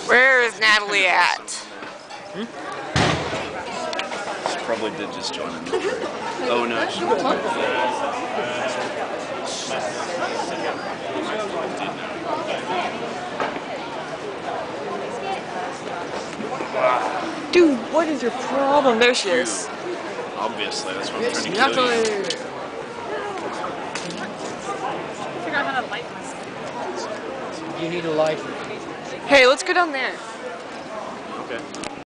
Where is Natalie at? She probably did just join in. Oh no, she Dude, what is your problem? There she is. obviously, that's what I'm trying to kill you. Figure out how to light myself. You need a lighter. Hey, let's go down there. Okay.